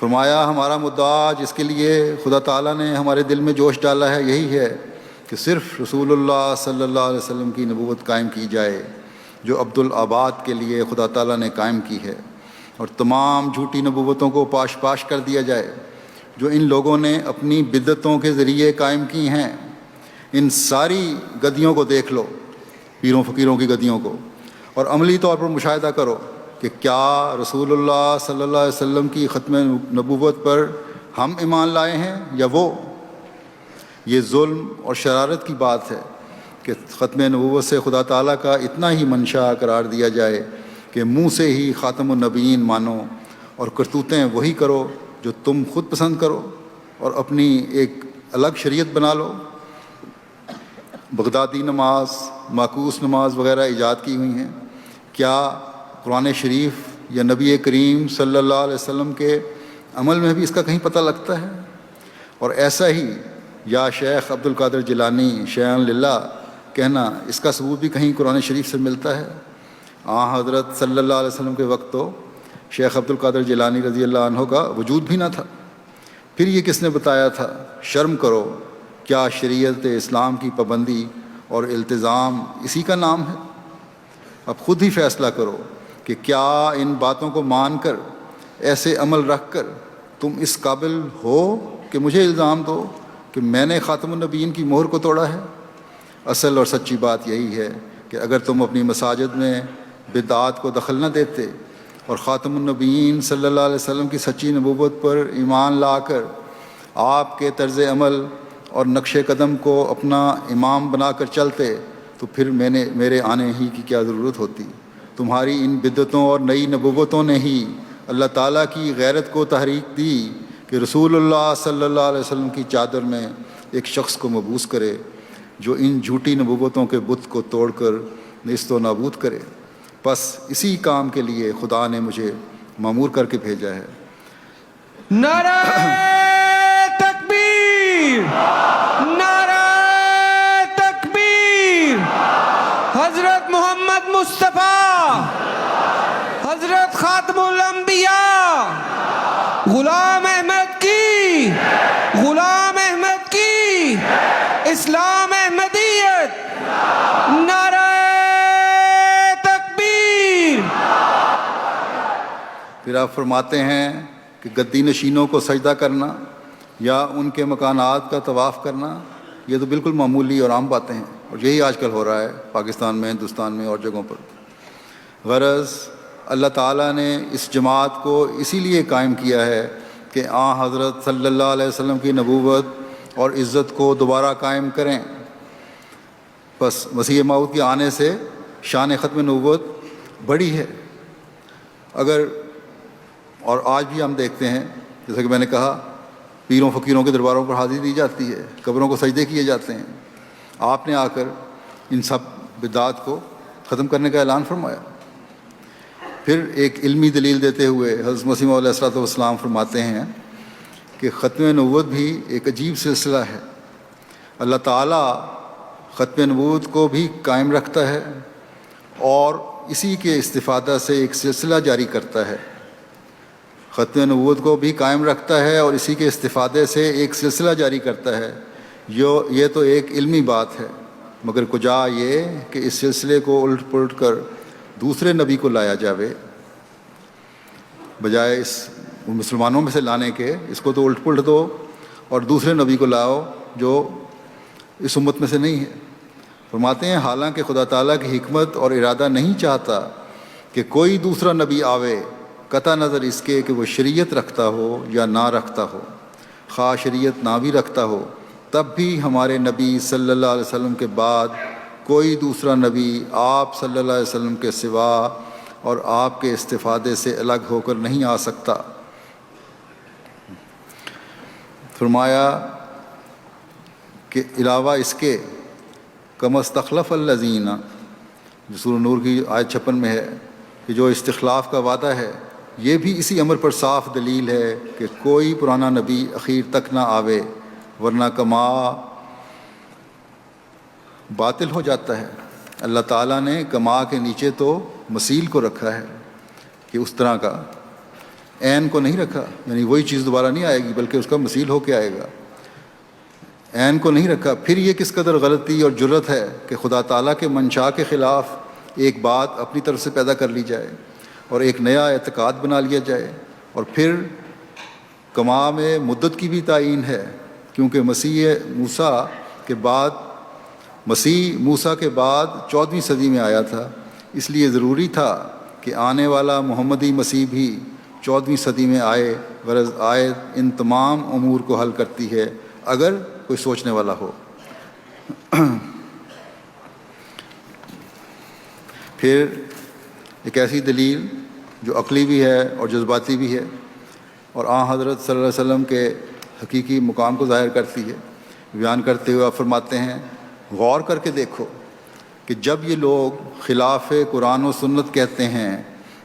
فرمایا ہمارا مدعا جس کے لیے خدا تعالیٰ نے ہمارے دل میں جوش ڈالا ہے یہی ہے کہ صرف رسول اللہ صلی اللہ علیہ وسلم کی نبوت قائم کی جائے جو عبدالآباد کے لیے خدا تعالیٰ نے قائم کی ہے، اور تمام جھوٹی نبوتوں کو پاش پاش کر دیا جائے جو ان لوگوں نے اپنی بدعتوں کے ذریعے قائم کی ہیں۔ ان ساری گدیوں کو دیکھ لو، پیروں فقیروں کی گدیوں کو، اور عملی طور پر مشاہدہ کرو کہ کیا رسول اللہ صلی اللہ علیہ وسلم کی ختم نبوت پر ہم ایمان لائے ہیں یا وہ؟ یہ ظلم اور شرارت کی بات ہے کہ ختم نبوت سے خدا تعالیٰ کا اتنا ہی منشا قرار دیا جائے کہ منہ سے ہی خاتم النبیین مانو اور کرتوتیں وہی کرو جو تم خود پسند کرو، اور اپنی ایک الگ شریعت بنا لو۔ بغدادی نماز، معکوس نماز وغیرہ ایجاد کی ہوئی ہیں۔ کیا قرآن شریف یا نبی کریم صلی اللہ علیہ وسلم کے عمل میں بھی اس کا کہیں پتہ لگتا ہے؟ اور ایسا ہی یا شیخ عبد القادر جیلانی شیعاً للہ کہنا، اس کا ثبوت بھی کہیں قرآن شریف سے ملتا ہے؟ حضرت صلی اللہ علیہ وسلم کے وقت تو شیخ عبد القادر جیلانی رضی اللہ عنہ کا وجود بھی نہ تھا، پھر یہ کس نے بتایا تھا؟ شرم کرو، کیا شریعت اسلام کی پابندی اور التزام اسی کا نام ہے؟ اب خود ہی فیصلہ کرو کہ کیا ان باتوں کو مان کر، ایسے عمل رکھ کر تم اس قابل ہو کہ مجھے الزام دو کہ میں نے خاتم النبیین کی مہر کو توڑا ہے؟ اصل اور سچی بات یہی ہے کہ اگر تم اپنی مساجد میں بدعات کو دخل نہ دیتے اور خاتم النبیین صلی اللہ علیہ وسلم کی سچی نبوت پر ایمان لا کر آپ کے طرز عمل اور نقش قدم کو اپنا امام بنا کر چلتے تو پھر میرے آنے ہی کی کیا ضرورت ہوتی؟ تمہاری ان بدعتوں اور نئی نبوتوں نے ہی اللہ تعالیٰ کی غیرت کو تحریک دی کہ رسول اللہ صلی اللہ علیہ وسلم کی چادر میں ایک شخص کو مبعوث کرے جو ان جھوٹی نبوتوں کے بت کو توڑ کر نیست و نابود کرے۔ بس اسی کام کے لیے خدا نے مجھے مامور کر کے بھیجا ہے۔ نعرہ تکبیر، نعرہ تکبیر، حضرت محمد مصطفیٰ، حضرت خاتم الانبیاء، غلام احمد کی، غلام احمد کی، اسلام احمدیت، نعرہ تکبیر۔ پھر آپ فرماتے ہیں کہ گدی نشینوں کو سجدہ کرنا یا ان کے مکانات کا طواف کرنا یہ تو بالکل معمولی اور عام باتیں ہیں، اور یہی آج کل ہو رہا ہے پاکستان میں، ہندوستان میں اور جگہوں پر۔ غرض اللہ تعالیٰ نے اس جماعت کو اسی لیے قائم کیا ہے کہ حضرت صلی اللہ علیہ وسلم کی نبوت اور عزت کو دوبارہ قائم کریں۔ بس مسیح موعود کے آنے سے شان ختم نبوت بڑی ہے۔ اور آج بھی ہم دیکھتے ہیں، جیسا کہ میں نے کہا، پیروں فقیروں کے درباروں پر حاضری دی جاتی ہے، قبروں کو سجدے کیے جاتے ہیں۔ آپ نے آ کر ان سب بدعات کو ختم کرنے کا اعلان فرمایا۔ پھر ایک علمی دلیل دیتے ہوئے حضرت مسیح موعود علیہ السلام فرماتے ہیں کہ ختم نبوت بھی ایک عجیب سلسلہ ہے۔ اللہ تعالیٰ ختم نبوت کو بھی قائم رکھتا ہے اور اسی کے استفادہ سے ایک سلسلہ جاری کرتا ہے۔ ختم نبوت کو بھی قائم رکھتا ہے اور اسی کے استفادے سے ایک سلسلہ جاری کرتا ہے۔ یہ تو ایک علمی بات ہے، مگر کجا یہ کہ اس سلسلے کو الٹ پلٹ کر دوسرے نبی کو لایا جاوے، بجائے اس مسلمانوں میں سے لانے کے اس کو تو الٹ پلٹ دو اور دوسرے نبی کو لاؤ جو اس امت میں سے نہیں ہے۔ فرماتے ہیں حالانکہ خدا تعالیٰ کی حکمت اور ارادہ نہیں چاہتا کہ کوئی دوسرا نبی آوے، قطع نظر اس کے کہ وہ شریعت رکھتا ہو یا نہ رکھتا ہو۔ خواہ شریعت نہ بھی رکھتا ہو تب بھی ہمارے نبی صلی اللہ علیہ وسلم کے بعد کوئی دوسرا نبی آپ صلی اللہ علیہ وسلم کے سوا اور آپ کے استفادے سے الگ ہو کر نہیں آ سکتا۔ فرمایا کہ علاوہ اس کے کم استخلف الذین، جو سورہ نور کی آیت 56 میں ہے کہ جو استخلاف کا وعدہ ہے، یہ بھی اسی امر پر صاف دلیل ہے کہ کوئی پرانا نبی اخیر تک نہ آوے، ورنہ کما باطل ہو جاتا ہے۔ اللہ تعالیٰ نے کما کے نیچے تو مسیل کو رکھا ہے کہ اس طرح کا عین کو نہیں رکھا، یعنی وہی چیز دوبارہ نہیں آئے گی بلکہ اس کا مثیل ہو کے آئے گا، عین کو نہیں رکھا، پھر یہ کس قدر غلطی اور جرت ہے کہ خدا تعالیٰ کے منشا کے خلاف ایک بات اپنی طرف سے پیدا کر لی جائے اور ایک نیا اعتقاد بنا لیا جائے، اور پھر کما میں مدت کی بھی تعین ہے، کیونکہ مسیح موسیٰ کے بعد 14ویں صدی میں آیا تھا، اس لیے ضروری تھا کہ آنے والا محمدی مسیح بھی 14ویں صدی میں آئے، غرض آیت ان تمام امور کو حل کرتی ہے اگر کوئی سوچنے والا ہو۔ پھر ایک ایسی دلیل جو عقلی بھی ہے اور جذباتی بھی ہے اور حضرت صلی اللہ علیہ وسلم کے حقیقی مقام کو ظاہر کرتی ہے، بیان کرتے ہوئے آپ فرماتے ہیں، غور کر کے دیکھو کہ جب یہ لوگ خلاف قرآن و سنت کہتے ہیں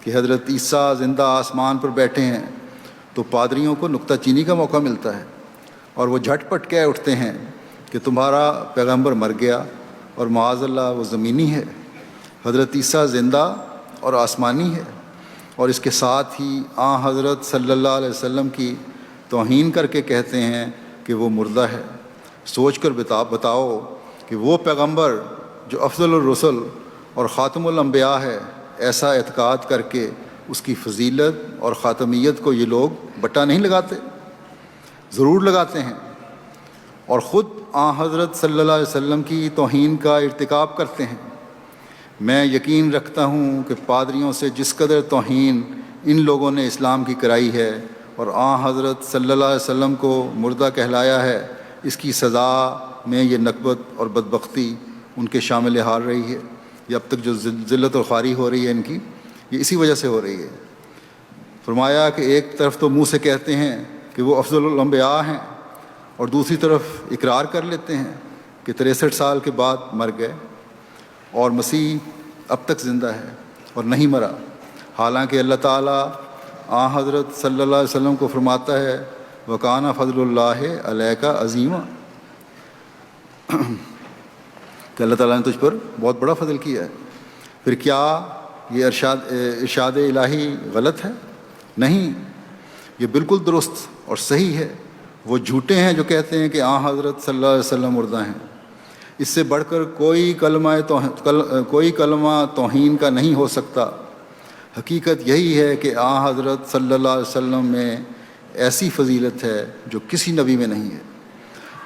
کہ حضرت عیسیٰ زندہ آسمان پر بیٹھے ہیں، تو پادریوں کو نکتہ چینی کا موقع ملتا ہے اور وہ جھٹ پٹ کہہ اٹھتے ہیں کہ تمہارا پیغمبر مر گیا اور معاذ اللہ وہ زمینی ہے، حضرت عیسیٰ زندہ اور آسمانی ہے، اور اس کے ساتھ ہی حضرت صلی اللہ علیہ وسلم کی توہین کر کے کہتے ہیں کہ وہ مردہ ہے۔ سوچ کر بتاؤ کہ وہ پیغمبر جو افضل الرسل اور خاتم الانبیاء ہے، ایسا اعتقاد کر کے اس کی فضیلت اور خاتمیت کو یہ لوگ بٹا نہیں لگاتے؟ ضرور لگاتے ہیں، اور خود حضرت صلی اللہ علیہ وسلم کی توہین کا ارتکاب کرتے ہیں۔ میں یقین رکھتا ہوں کہ پادریوں سے جس قدر توہین ان لوگوں نے اسلام کی کرائی ہے اور حضرت صلی اللہ علیہ وسلم کو مردہ کہلایا ہے، اس کی سزا میں یہ نکبت اور بدبختی ان کے شامل حال رہی ہے۔ یہ اب تک جو ذلت اور خواری ہو رہی ہے ان کی، یہ اسی وجہ سے ہو رہی ہے۔ فرمایا کہ ایک طرف تو منہ سے کہتے ہیں کہ وہ افضل الانبیاء ہیں، اور دوسری طرف اقرار کر لیتے ہیں کہ 63 سال کے بعد مر گئے اور مسیح اب تک زندہ ہے اور نہیں مرا، حالانکہ اللہ تعالیٰ حضرت صلی اللہ علیہ وسلم کو فرماتا ہے وَكَانَ فَضْلُ اللَّهِ عَلَيْكَ عَظِيمًا، کہ اللہ تعالیٰ نے تجھ پر بہت بڑا فضل کیا ہے۔ پھر کیا یہ ارشاد الہی غلط ہے؟ نہیں، یہ بالکل درست اور صحیح ہے۔ وہ جھوٹے ہیں جو کہتے ہیں کہ حضرت صلی اللہ علیہ وسلم مردہ ہیں۔ اس سے بڑھ کر کوئی کلمہ توہین کا نہیں ہو سکتا۔ حقیقت یہی ہے کہ حضرت صلی اللہ علیہ وسلم میں ایسی فضیلت ہے جو کسی نبی میں نہیں ہے۔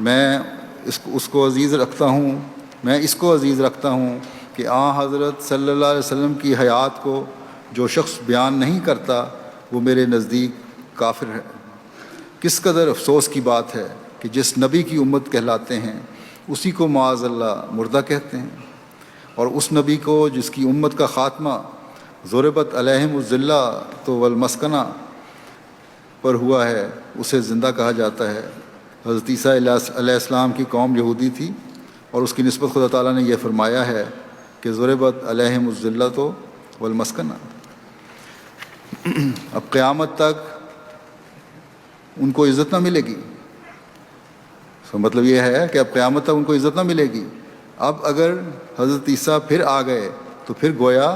میں اس کو عزیز رکھتا ہوں کہ حضرت صلی اللہ علیہ وسلم کی حیات کو جو شخص بیان نہیں کرتا وہ میرے نزدیک کافر ہے۔ کس قدر افسوس کی بات ہے کہ جس نبی کی امت کہلاتے ہیں اسی کو معاذ اللہ مردہ کہتے ہیں، اور اس نبی کو جس کی امت کا خاتمہ ضربت علیہم الذلۃ والمسکنہ پر ہوا ہے اسے زندہ کہا جاتا ہے۔ حضرت عیسیٰ علیہ السلام کی قوم یہودی تھی، اور اس کی نسبت خدا تعالیٰ نے یہ فرمایا ہے کہ ضربت علیہم الذلۃ والمسکنہ۔ اب قیامت تک ان کو عزت نہ ملے گی، اس کا مطلب یہ ہے کہ اب قیامت تک ان کو عزت نہ ملے گی۔ اب اگر حضرت عیسیٰ پھر آ گئے تو پھر گویا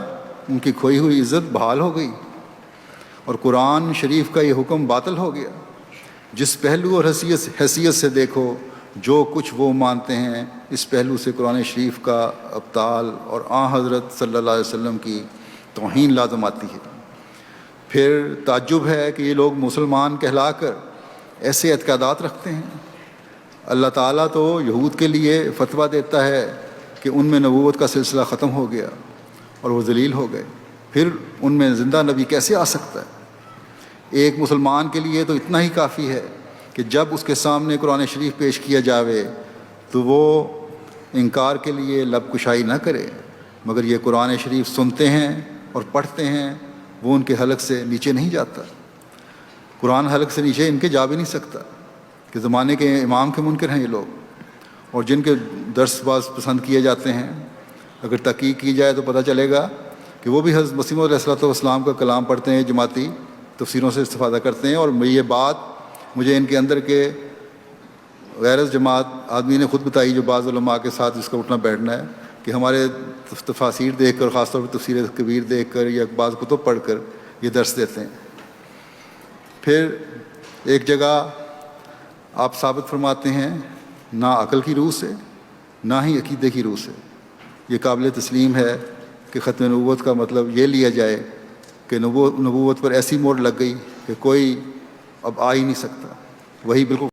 ان کی کھوئی ہوئی عزت بحال ہو گئی، اور قرآن شریف کا یہ حکم باطل ہو گیا۔ جس پہلو اور حیثیت سے دیکھو، جو کچھ وہ مانتے ہیں، اس پہلو سے قرآن شریف کا ابطال اور حضرت صلی اللہ علیہ وسلم کی توہین لازم آتی ہے۔ پھر تعجب ہے کہ یہ لوگ مسلمان کہلا کر ایسے اعتقادات رکھتے ہیں۔ اللہ تعالیٰ تو یہود کے لیے فتویٰ دیتا ہے کہ ان میں نبوت کا سلسلہ ختم ہو گیا اور وہ ذلیل ہو گئے، پھر ان میں زندہ نبی کیسے آ سکتا ہے؟ ایک مسلمان کے لیے تو اتنا ہی کافی ہے کہ جب اس کے سامنے قرآن شریف پیش کیا جاوے تو وہ انکار کے لیے لب کشائی نہ کرے، مگر یہ قرآن شریف سنتے ہیں اور پڑھتے ہیں، وہ ان کے حلق سے نیچے نہیں جاتا۔ قرآن حلق سے نیچے ان کے جا بھی نہیں سکتا، کہ زمانے کے امام کے منکر ہیں یہ لوگ، اور جن کے درس باز پسند کیے جاتے ہیں۔ اگر تحقیق کی جائے تو پتہ چلے گا کہ وہ بھی حضرت مسیح علیہ السلام کا کلام پڑھتے ہیں، جماعتی تفسیروں سے استفادہ کرتے ہیں، اور یہ بات مجھے ان کے اندر کے غیر جماعت آدمی نے خود بتائی، جو بعض علماء کے ساتھ اس کا اٹھنا بیٹھنا ہے، کہ ہمارے تفاسیر دیکھ کر، خاص طور پر تفسیر کبیر دیکھ کر یا بعض کتب پڑھ کر یہ درس دیتے ہیں۔ پھر ایک جگہ آپ ثابت فرماتے ہیں نہ عقل کی روح سے نہ ہی عقیدے کی روح سے. یہ قابل تسلیم ہے کہ ختم نبوت کا مطلب یہ لیا جائے کہ نبوت پر ایسی موڑ لگ گئی کہ کوئی اب آ ہی نہیں سکتا. وہی بالکل